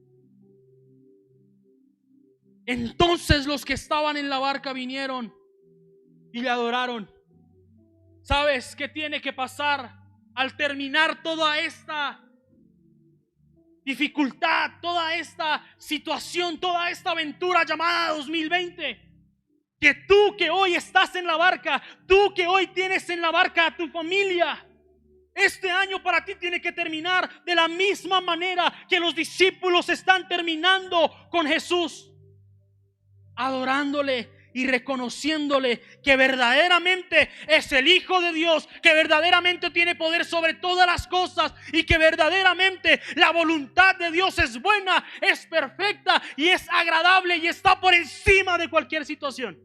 Entonces los que estaban en la barca vinieron y le adoraron. ¿Sabes qué tiene que pasar al terminar toda esta dificultad, toda esta situación, toda esta aventura llamada 2020? Que tú que hoy estás en la barca, tú que hoy tienes en la barca a tu familia, este año para ti tiene que terminar de la misma manera que los discípulos están terminando con Jesús. Adorándole y reconociéndole que verdaderamente es el Hijo de Dios, que verdaderamente tiene poder sobre todas las cosas y que verdaderamente la voluntad de Dios es buena, es perfecta y es agradable y está por encima de cualquier situación.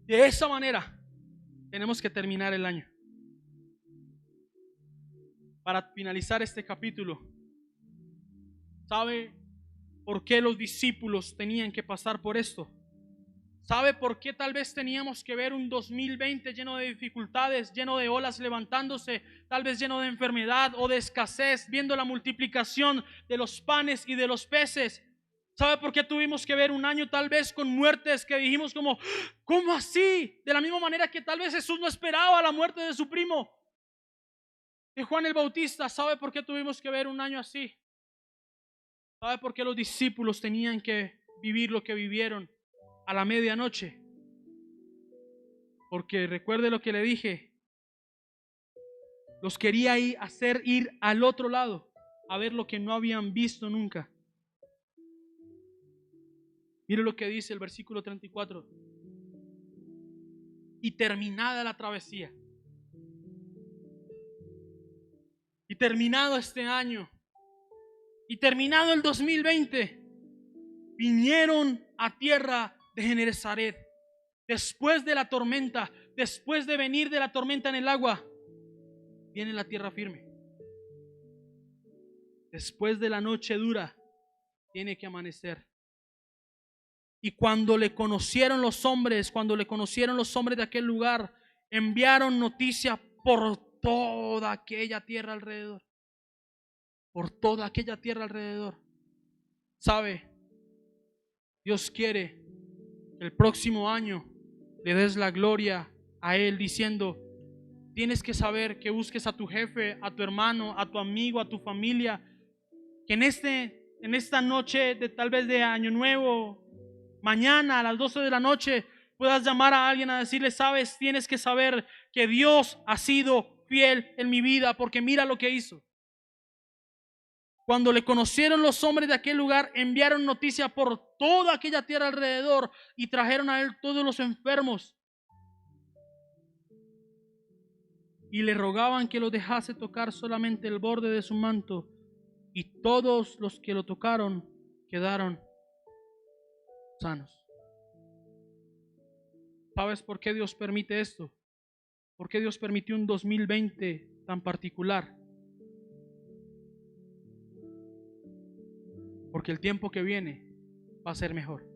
De esa manera tenemos que terminar el año. Para finalizar este capítulo, ¿sabe por qué los discípulos tenían que pasar por esto? ¿Sabe por qué tal vez teníamos que ver un 2020 lleno de dificultades, lleno de olas levantándose, tal vez lleno de enfermedad o de escasez, viendo la multiplicación de los panes y de los peces? ¿Sabe por qué tuvimos que ver un año tal vez con muertes que dijimos como, ¿cómo así? De la misma manera que tal vez Jesús no esperaba la muerte de su primo, de Juan el Bautista. ¿Sabe por qué tuvimos que ver un año así? ¿Sabe por qué los discípulos tenían que vivir lo que vivieron a la medianoche? Porque recuerde lo que le dije, los quería hacer ir al otro lado a ver lo que no habían visto nunca. Mire lo que dice el versículo 34. Y terminada la travesía, y terminado este año, y terminado el 2020, vinieron a tierra de Genesaret. Después de la tormenta, después de venir de la tormenta en el agua, viene la tierra firme. Después de la noche dura, tiene que amanecer. Y cuando le conocieron los hombres de aquel lugar, enviaron noticia por toda aquella tierra alrededor. Por toda aquella tierra alrededor. ¿Sabe? Dios quiere que el próximo año le des la gloria a Él diciendo, tienes que saber que busques a tu jefe, a tu hermano, a tu amigo, a tu familia, que en esta noche de tal vez de Año Nuevo, mañana a las 12 de la noche, puedas llamar a alguien a decirle, sabes, tienes que saber que Dios ha sido fiel en mi vida, porque mira lo que hizo. Cuando le conocieron los hombres de aquel lugar, enviaron noticia por toda aquella tierra alrededor y trajeron a él todos los enfermos y le rogaban que lo dejase tocar solamente el borde de su manto, y todos los que lo tocaron quedaron sanos. ¿Sabes por qué Dios permite esto? ¿Por qué Dios permitió un 2020 tan particular? Porque el tiempo que viene va a ser mejor.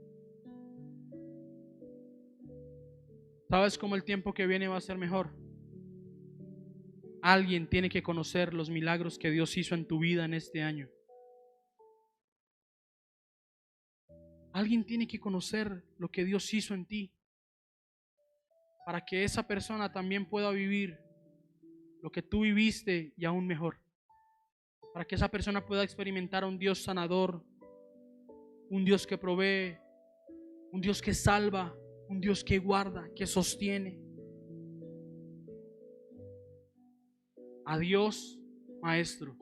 ¿Sabes cómo el tiempo que viene va a ser mejor? Alguien tiene que conocer los milagros que Dios hizo en tu vida en este año. Alguien tiene que conocer lo que Dios hizo en ti, para que esa persona también pueda vivir lo que tú viviste y aún mejor. Para que esa persona pueda experimentar a un Dios sanador, un Dios que provee, un Dios que salva, un Dios que guarda, que sostiene. Adiós, Maestro.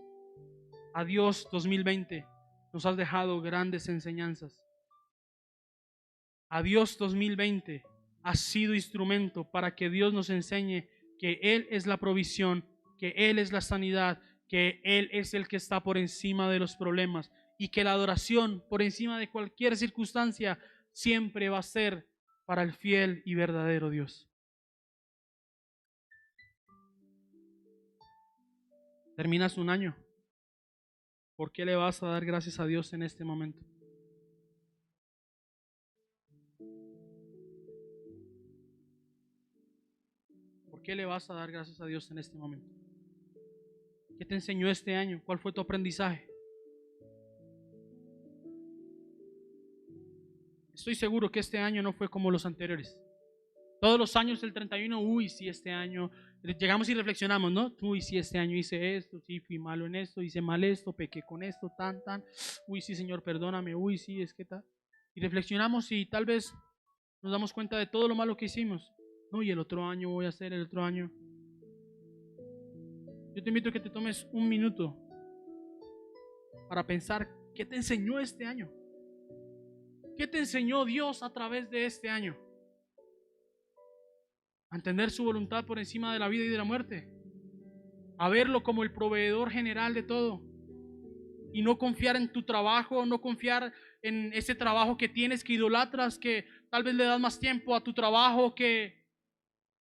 Adiós, 2020. Nos has dejado grandes enseñanzas. Adiós, 2020. Has sido instrumento para que Dios nos enseñe que Él es la provisión, que Él es la sanidad, que Él es el que está por encima de los problemas, y que la adoración por encima de cualquier circunstancia siempre va a ser para el fiel y verdadero Dios. Terminas un año. ¿Por qué le vas a dar gracias a Dios en este momento? ¿Por qué le vas a dar gracias a Dios en este momento? ¿Qué te enseñó este año? ¿Cuál fue tu aprendizaje? Estoy seguro que este año no fue como los anteriores. Todos los años el 31, uy, sí, este año, llegamos y reflexionamos, ¿no? Uy, sí, este año hice esto, sí, fui malo en esto, hice mal esto, pequé con esto, uy, sí, Señor, perdóname, uy, sí, es que tal. Y reflexionamos y tal vez nos damos cuenta de todo lo malo que hicimos. No, y el otro año voy a hacer, el otro año. Yo te invito a que te tomes un minuto para pensar, ¿qué te enseñó este año? ¿Qué te enseñó Dios a través de este año? A entender su voluntad por encima de la vida y de la muerte, a verlo como el proveedor general de todo, y no confiar en tu trabajo, no confiar en ese trabajo que tienes, que idolatras, que tal vez le das más tiempo a tu trabajo que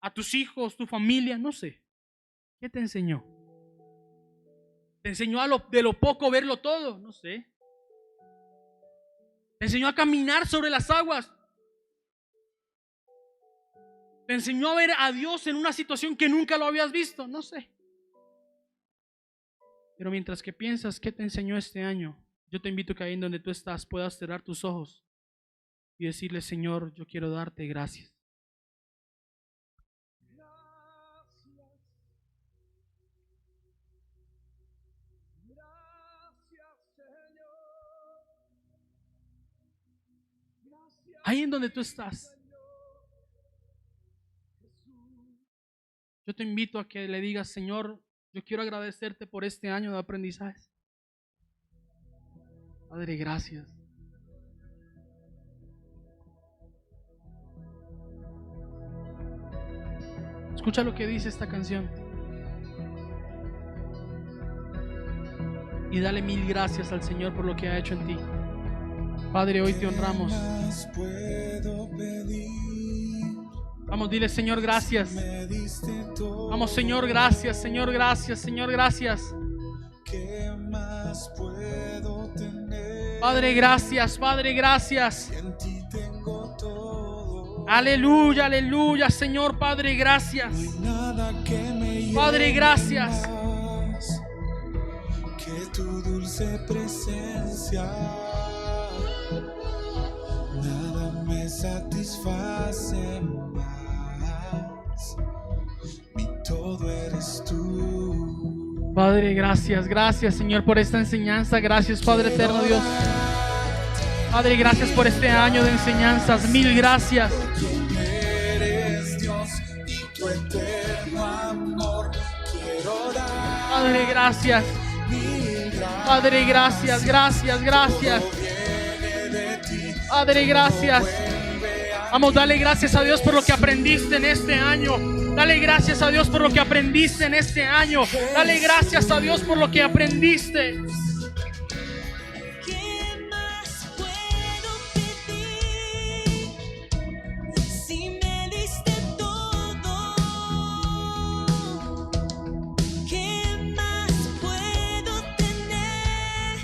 a tus hijos, tu familia, no sé. ¿Qué te enseñó? ¿Te enseñó de lo poco verlo todo? No sé. ¿Te enseñó a caminar sobre las aguas? Te enseñó a ver a Dios en una situación que nunca lo habías visto, no sé. Pero mientras que piensas qué te enseñó este año, yo te invito a que ahí en donde tú estás puedas cerrar tus ojos y decirle: Señor, yo quiero darte gracias. Ahí en donde tú estás, yo te invito a que le digas: Señor, yo quiero agradecerte por este año de aprendizaje. Padre, gracias. Escucha lo que dice esta canción y dale mil gracias al Señor por lo que ha hecho en ti. Padre, hoy te honramos. Vamos, dile: Señor, gracias. Vamos, Señor, gracias, Señor, gracias, Señor, gracias. Padre, gracias, Padre, gracias. Aleluya, aleluya, Señor, Padre, gracias. Padre, gracias. Que tu dulce presencia nada me satisface más. Mi todo eres tú. Padre, gracias, gracias, Señor, por esta enseñanza. Gracias, Padre eterno Dios. Padre, gracias por este año de enseñanzas. Mil gracias. Eres Dios y tu eterno amor quiero dar. Padre, gracias. Padre, gracias, gracias, gracias. Padre, gracias. Vamos, dale gracias a Dios por lo que aprendiste en este año. Dale gracias a Dios por lo que aprendiste en este año. Dale gracias a Dios por lo que aprendiste. ¿Qué más puedo pedir si me diste todo? ¿Qué más puedo tener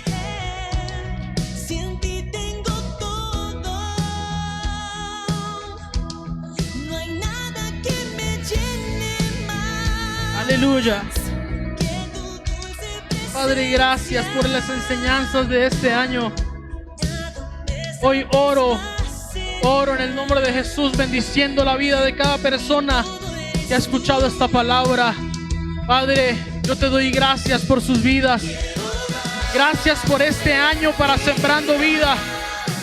si en ti tengo todo? No hay nada que me llene más. Aleluya. Que tu dulce Padre, gracias por las enseñanzas de este año. Hoy oro en el nombre de Jesús, bendiciendo la vida de cada persona que ha escuchado esta palabra. Padre, yo te doy gracias por sus vidas. Gracias por este año para Sembrando Vida,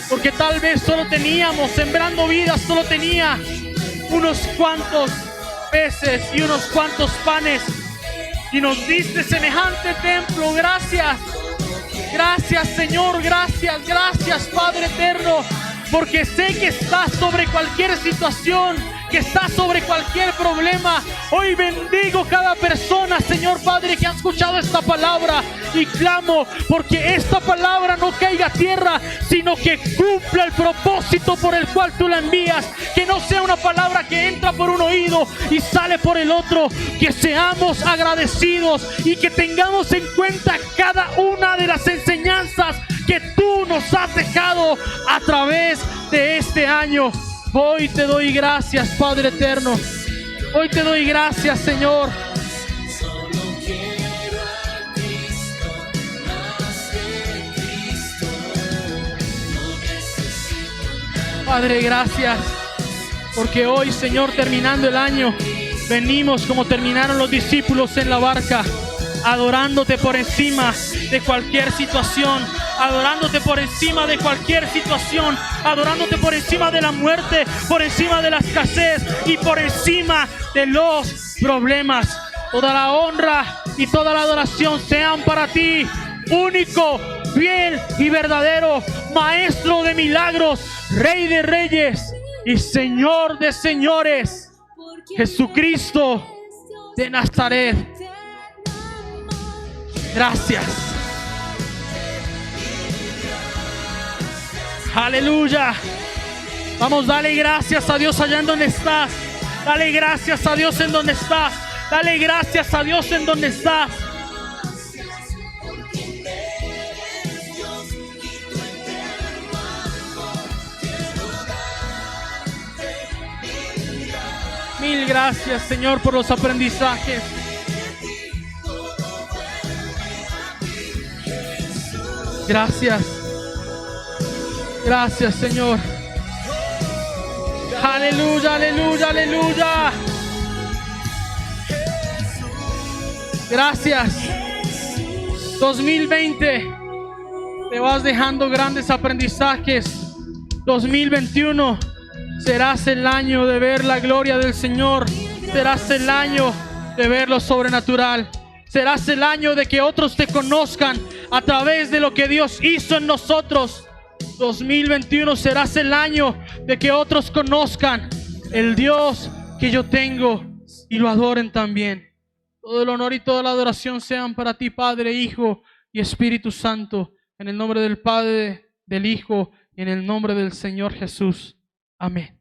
porque tal vez solo teníamos, Sembrando Vida solo tenía unos cuantos peces y unos cuantos panes, y nos diste semejante templo. Gracias. Gracias, Señor, gracias, gracias, Padre eterno, porque sé que estás sobre cualquier situación, que estás sobre cualquier problema. Hoy bendigo cada persona, Señor Padre, que ha escuchado esta palabra, y clamo porque esta palabra no caiga a tierra, sino que cumpla el propósito por el cual tú la envías. Que no sea una palabra que entra por un oído y sale por el otro. Que seamos agradecidos y que tengamos en cuenta cada una de las enseñanzas que tú nos has dejado a través de este año. Hoy te doy gracias, Padre eterno. Hoy te doy gracias, Señor. Solo quiero a Cristo, más de Cristo. No necesito nada. Padre, gracias, porque hoy, Señor, terminando el año, venimos como terminaron los discípulos en la barca, adorándote por encima de cualquier situación, adorándote por encima de cualquier situación, adorándote por encima de la muerte, por encima de la escasez y por encima de los problemas. Toda la honra y toda la adoración sean para ti, único, fiel y verdadero, Maestro de milagros, Rey de reyes y Señor de señores, Jesucristo de Nazaret. Gracias. Aleluya. Vamos, dale gracias a Dios allá en donde estás. Dale gracias a Dios en donde estás. Dale gracias a Dios en donde estás. mil gracias, Señor, por los aprendizajes. Gracias. Gracias, Señor. Aleluya, aleluya, aleluya. Gracias. 2020. Te vas dejando grandes aprendizajes. 2021 serás el año de ver la gloria del Señor. Serás el año de ver lo sobrenatural. Serás el año de que otros te conozcan a través de lo que Dios hizo en nosotros. 2021 serás el año de que otros conozcan el Dios que yo tengo y lo adoren también. Todo el honor y toda la adoración sean para ti, Padre, Hijo y Espíritu Santo. En el nombre del Padre, del Hijo y en el nombre del Señor Jesús. Amén.